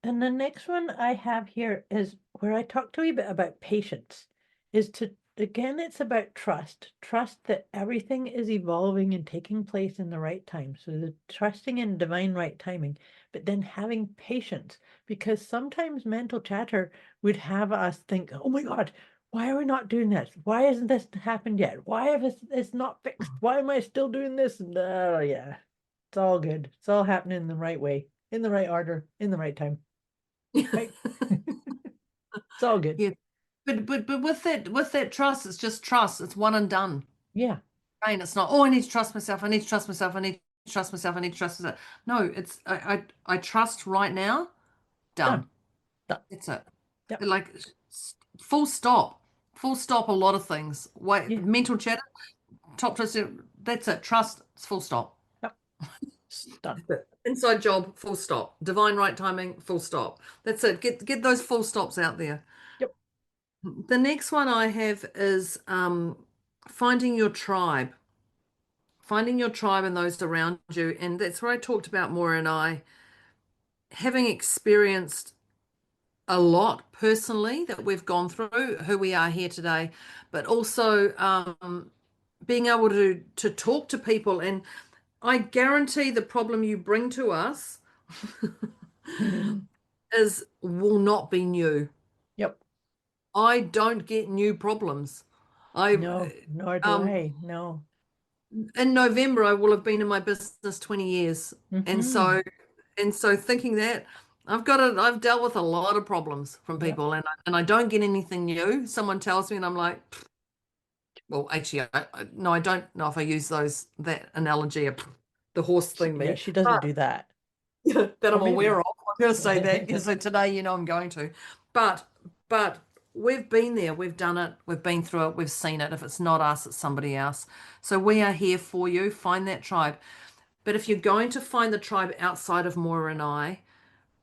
And the next one I have here is where I talked a wee bit about patience. Is to, again, it's about trust. Trust that everything is evolving and taking place in the right time. So the trusting in divine right timing, but then having patience, because sometimes mental chatter would have us think, oh my God, why are we not doing this? Why hasn't this happened yet? Why have it's not fixed? Why am I still doing this? And yeah, it's all good. It's all happening in the right way. in the right order, in the right time. Right? It's all good. Yeah. But with that trust, it's just trust. It's one and done. Yeah. Right? It's not, oh, I need to trust myself. I need to trust myself. I need to trust myself. I need to trust myself. No, it's I trust right now. Done. Done. Done. That's it. Yep. Like full stop. Full stop. A lot of things. Wait, Yeah. mental chatter. Top trust. That's it. Trust. It's full stop. Yep. It's done. Inside job. Full stop. Divine right timing. Full stop. That's it. Get those full stops out there. Yep. The next one I have is finding your tribe. Finding your tribe and those around you. And that's where I talked about Maura and I having experienced a lot personally that we've gone through, who we are here today, but also being able to talk to people. And I guarantee the problem you bring to us will not be new. Yep. I don't get new problems. I No, nor do um I. No. in November I will have been in my business 20 years. And Mm-hmm. so thinking that I've dealt with a lot of problems from Yep. people, and I don't get anything new. Someone tells me and I'm like, well, actually, no, I don't know if I use that analogy of the horse thing Yeah, me, she doesn't but do that. that Or I'm maybe. aware of. I'm going to say that. So today, I'm going to. But we've been there, we've done it, we've been through it, we've seen it. If it's not us, it's somebody else. So we are here for you. Find that tribe. But if you're going to find the tribe outside of Moira and I,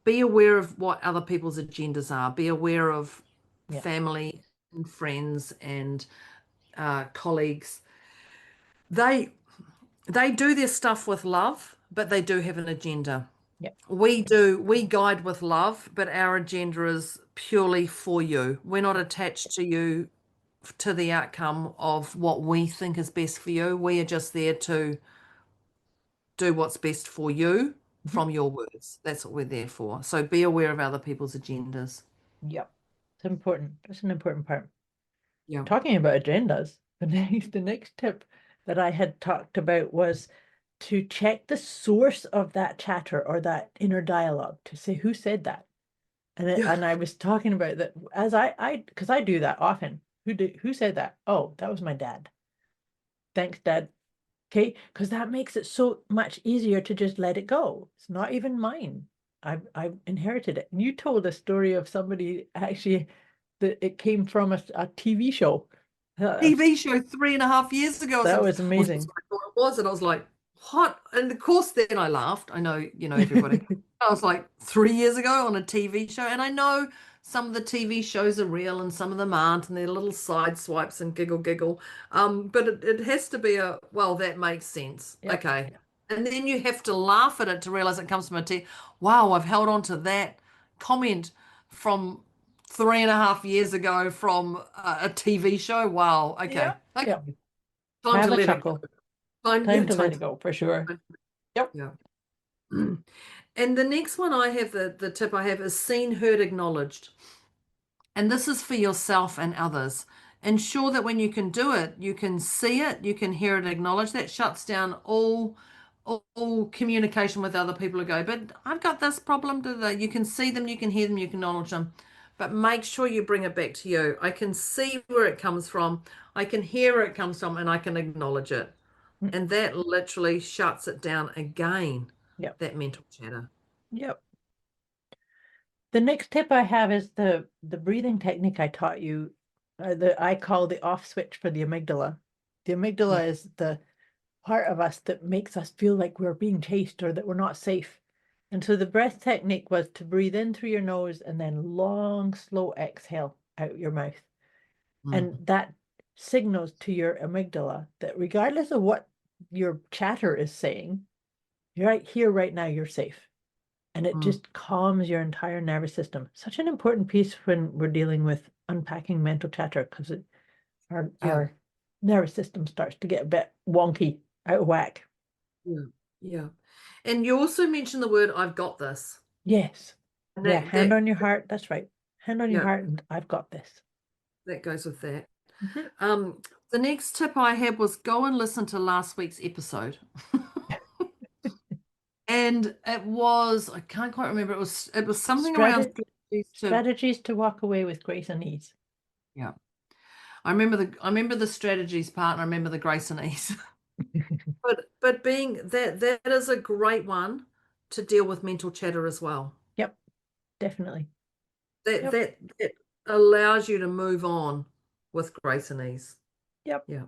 be aware of what other people's agendas are. Be aware of Yeah. family and friends and colleagues. They they do their stuff with love, but they do have an agenda. Yeah. We guide with love, but our agenda is purely for you. We're not attached to you to the outcome of what we think is best for you. We are just there to do what's best for you Mhm. from your words. That's what we're there for. So be aware of other people's agendas. Yep. It's important. That's an important part. Yeah. Talking about agendas, the next tip that I had talked about was to check the source of that chatter or that inner dialogue to say who said that. And I was talking about that as because I do that often. Who said that? Oh, that was my dad. Thanks, Dad. Okay, because that makes it so much easier to just let it go. It's not even mine. I've inherited it. And you told a story of somebody actually that it came from a TV show. TV show 3.5 years ago. I That said, was well, that's amazing. what I thought it was. And I was like, what? And of course, then I laughed. I know, everybody. I was like 3 years ago on a TV show. And I know some of the TV shows are real and some of them aren't. And they're little side swipes and giggle, giggle. But it has to be well, that makes sense. Yep. Okay. And then you have to laugh at it to realize it comes from a TV. Wow, I've held on to that comment from 3.5 years ago from a TV show. Wow. Okay. Yep. Okay. Yep. Time to Have a let it go. chuckle. Time to let it go for sure. Yep. Yeah. And the next one I have, the tip I have is seen, heard, acknowledged. And this is for yourself and others. Ensure that when you can do it, you can see it, you can hear it, acknowledge. That shuts down all communication with other people who go, but I've got this problem today. You can see them, you can hear them, you can acknowledge them. But make sure you bring it back to you. I can see where it comes from, I can hear where it comes from, and I can acknowledge it. Mm. And that literally shuts it down again, Yep. that mental chatter. Yep. The next tip I have is the breathing technique I taught you, that I call the off switch for the amygdala. The amygdala is the part of us that makes us feel like we're being chased or that we're not safe. And so the breath technique was to breathe in through your nose and then long, slow exhale out your mouth. And that signals to your amygdala that regardless of what your chatter is saying, you're right here, right now, you're safe. And it just calms your entire nervous system. Such an important piece when we're dealing with unpacking mental chatter, because our nervous system starts to get a bit wonky, out of whack. Yeah. Yeah. And you also mentioned the word I've got this. Yes. And Yeah, that hand on your heart. That's right. Hand on your yeah, heart, and I've got this. that goes with that. Mhm. The next tip I had was go and listen to last week's episode. And it was, I can't quite remember, it was something around strategies to, Strategies to walk away with grace and ease. yeah. I remember the strategies part, and I remember the grace and ease. But being that is a great one to deal with mental chatter as well. Yep, definitely. That Yep. that allows you to move on with grace and ease. Yep. Yeah.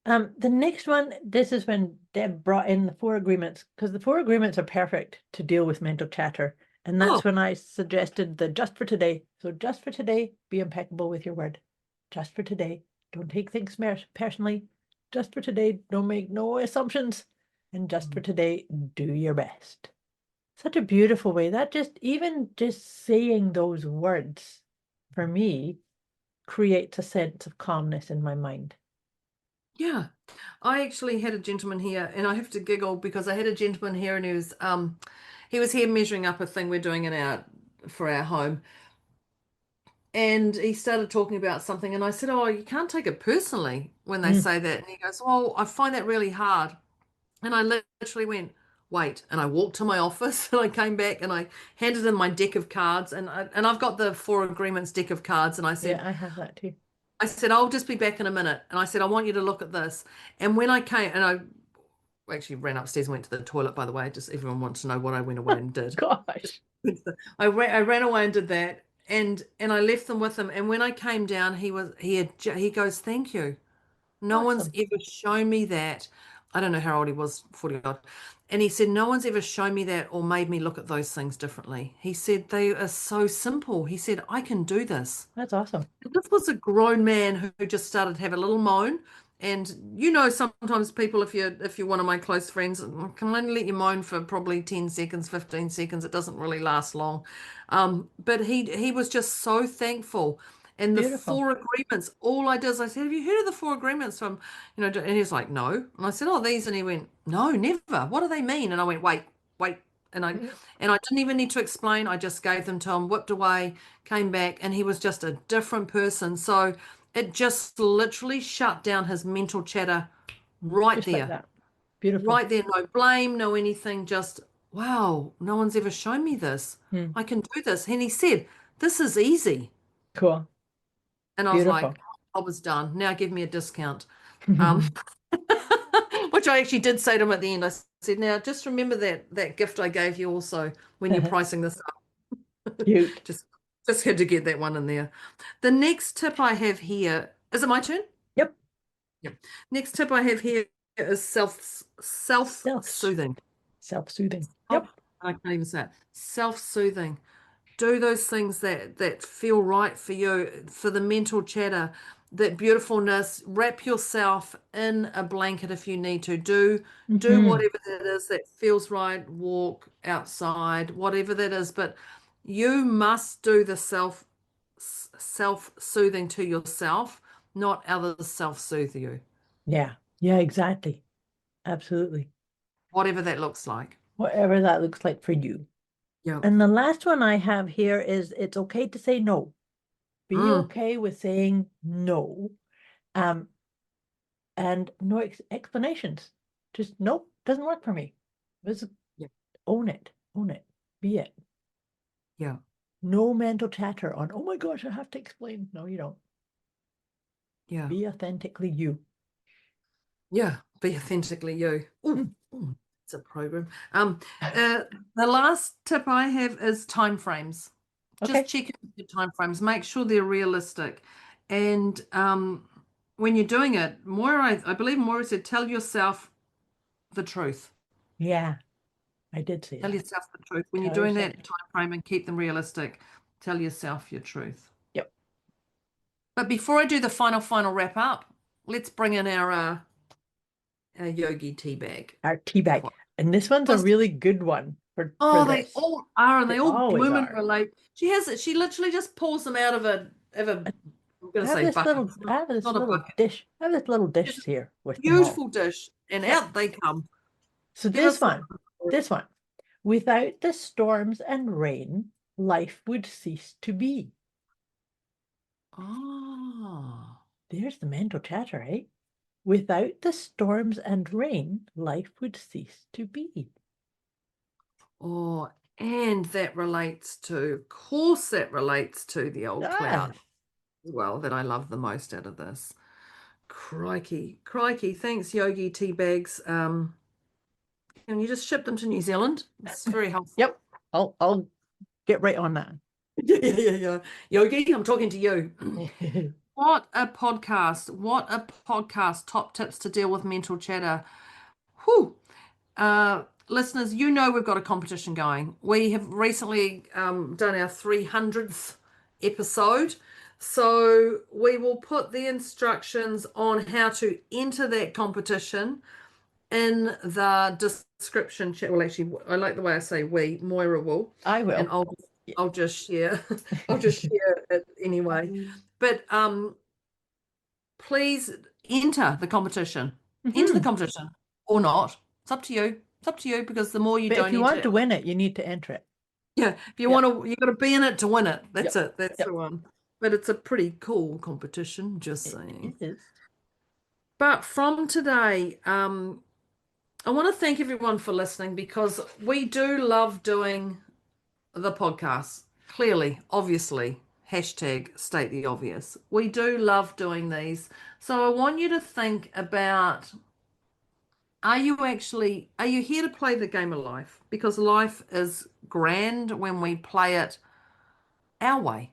The next one, this is when Deb brought in the 4 agreements, because the 4 agreements are perfect to deal with mental chatter. And that's Oh. when I suggested the just for today. So just for today, be impeccable with your word. Just for today, don't take things personally. Just for today, don't make no assumptions. And just for today, do your best. Such a beautiful way. That even just saying those words for me creates a sense of calmness in my mind. Yeah. I actually had a gentleman here, and I have to giggle because I had a gentleman here, and he was here measuring up a thing we're doing for our home. And he started talking about something, and I said, "Oh, you can't take it personally when they say that." And he goes, "Well, I find that really hard." And I literally went, "Wait." And I walked to my office and I came back and I handed him my deck of cards, and I've got the 4 agreements deck of cards, and Yeah, I have that too. I said, "I'll just be back in a minute." And I said, "I want you to look at this." And when I came, and I actually ran upstairs and went to the toilet, by the way, just everyone wants to know what I went away and did. Gosh. I ran away and did that, and I left them with him. And when I came down, he goes, "Thank you. No one's Awesome. ever shown me that." I don't know how old he was, 40 odd. And he said, "No one's ever shown me that or made me look at those things differently." He said, "They are so simple." He said, "I can do this." That's awesome. This was a grown man who just started to have a little moan. And sometimes people, if you're one of my close friends, can only let you moan for probably 10 seconds, 15 seconds. It doesn't really last long. But he was just so thankful. And the Beautiful. 4 agreements, all I did is I said, "Have you heard of the 4 agreements from, and he was like, "No." And I said, "Oh, these." And he went, "No, never. What do they mean?" And I went, "Wait, wait." And I Mm. and I didn't even need to explain. I just gave them to him, whipped away, came back, and he was just a different person. So it just literally shut down his mental chatter right Just like there. that. Beautiful. Right there. No blame, no anything. Just, wow, no one's ever shown me this. Mm. I can do this. And he said, "This is easy." Cool. And I was like, Beautiful. "I was done. Now give me a discount." Um, which I actually did say to him at the end. I said, "Now just remember that gift I gave you also when you're pricing this up." Cute. Just had to get that one in there. The next tip I have here, is it my turn? Yep. Yep. Next tip I have here is Self. self-soothing. Self-soothing. Oh, Yep. I can't even say it. Self-soothing. Do those things that feel right for you, for the mental chatter, that beautifulness. Wrap yourself in a blanket if you need to. Do Mm-hmm. whatever that is that feels right. Walk outside, whatever that is. But you must do the self-soothing to yourself, not others self-soothe you, Yeah. Yeah, exactly. Absolutely. whatever that looks like. Whatever that looks like for you. Yeah. And the last one I have here is it's okay to say no. Be Mm. okay with saying no. Um, and no explanations. Just nope, doesn't work for me. Just Yeah. own it. Own it. Be it. Yeah. No mental chatter on, oh my gosh, I have to explain. No, you don't. Yeah. Be authentically you. Yeah, be authentically you. Hmm. Ooh, it's a program. The last tip I have is time frames. Just Okay. check in your time frames. Make sure they're realistic. And when you're doing it, I believe Moira said, tell yourself the truth. Yeah, I did say Tell that. yourself the truth. When you're Tell doing yourself. that time frame and keep them realistic, tell yourself your truth. Yep. But before I do the final wrap up, let's bring in our yogi tea bag. Our tea bag. And this one's a really good one for Oh, they this. all are, and They they all always bloom and are. relate. She has it. She literally just pulls them out of I'm I gonna have say this bucket. little, I have It's this not a little bucket. dish. I have this little It's dish a here with them all. beautiful dish, and Yep. out they come. So Give us the this one. Without the storms and rain, life would cease to be. Oh, There's the mental chatter, eh? Without the storms and rain, life would cease to be. Oh, and that relates to, of course, that relates to the old cloud as well that I love the most out of this. Crikey, crikey. Thanks, Yogi Tea Bags. Can you just ship them to New Zealand? It's very helpful. Yep. I'll get right on that. Yeah. Yogi, I'm talking to you. What a podcast. What a podcast. Top tips to deal with mental chatter. Whew. Listeners, you know we've got a competition going. We have recently done our 300th episode. So we will put the instructions on how to enter that competition in the description chat. Well, actually, I like the way I say we. Moira will. I will. And I'll just share. I'll just share it anyway. But please enter the competition. Enter the competition or not. It's up to you. It's up to you, because the more you But don't if you want to win it, you need to enter it. Yeah, if you want to, you got to be in it to win it. That's Yep. it. That's Yep. the one. But it's a pretty cool competition, just saying. It is. But from today, I want to thank everyone for listening, because we do love doing the podcast. Clearly, obviously, hashtag state the obvious. We do love doing these. So I want you to think about, are you here to play the game of life? Because life is grand when we play it our way.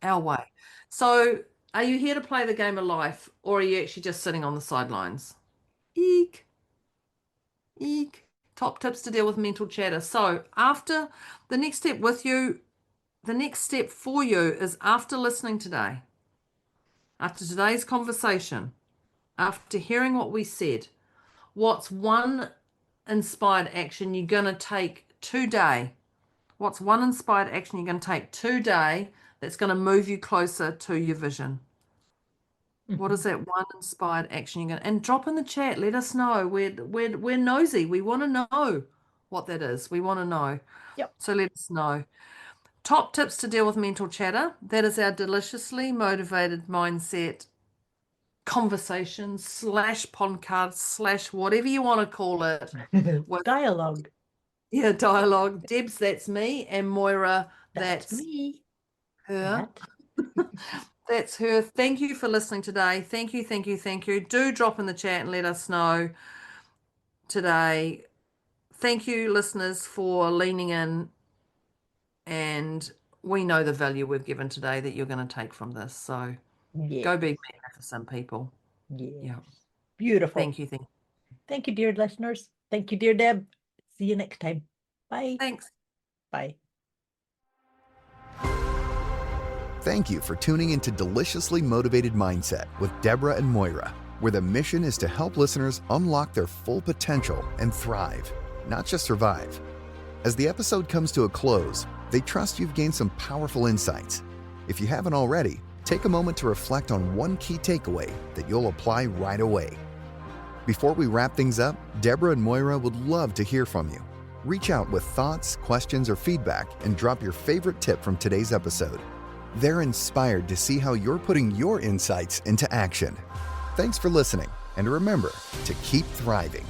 Our way. So are you here to play the game of life, or are you actually just sitting on the sidelines? Eek. Eek. Top tips to deal with mental chatter. So after the next step for you is, after listening today, after today's conversation, after hearing what we said, what's one inspired action you're going to take today? What's one inspired action you're going to take today that's going to move you closer to your vision? What is that one inspired action you're going to, and drop in the chat, let us know. We're nosy. We want to know what that is. We want to know. Yep. So let us know. Top tips to deal with mental chatter. That is our deliciously motivated mindset conversation / podcast / whatever you want to call it. Dialogue. Yeah, dialogue. Debs, that's me, and Moira, that's me. her. That's her. Thank you for listening today. Thank you, thank you, thank you. Do drop in the chat and let us know today. Thank you, listeners, for leaning in, and we know the value we've given today that you're going to take from this. So go be magnificent, people. Yeah. Beautiful. Thank you. Thank you, dear listeners. Thank you, dear Deb. See you next time. Bye. Thanks. Bye. Thank you for tuning into Deliciously Motivated Mindset with Deborah and Moira, where the mission is to help listeners unlock their full potential and thrive, not just survive. As the episode comes to a close, they trust you've gained some powerful insights. If you haven't already, take a moment to reflect on one key takeaway that you'll apply right away. Before we wrap things up, Deborah and Moira would love to hear from you. Reach out with thoughts, questions, or feedback, and drop your favorite tip from today's episode. They're inspired to see how you're putting your insights into action. Thanks for listening, and remember to keep thriving.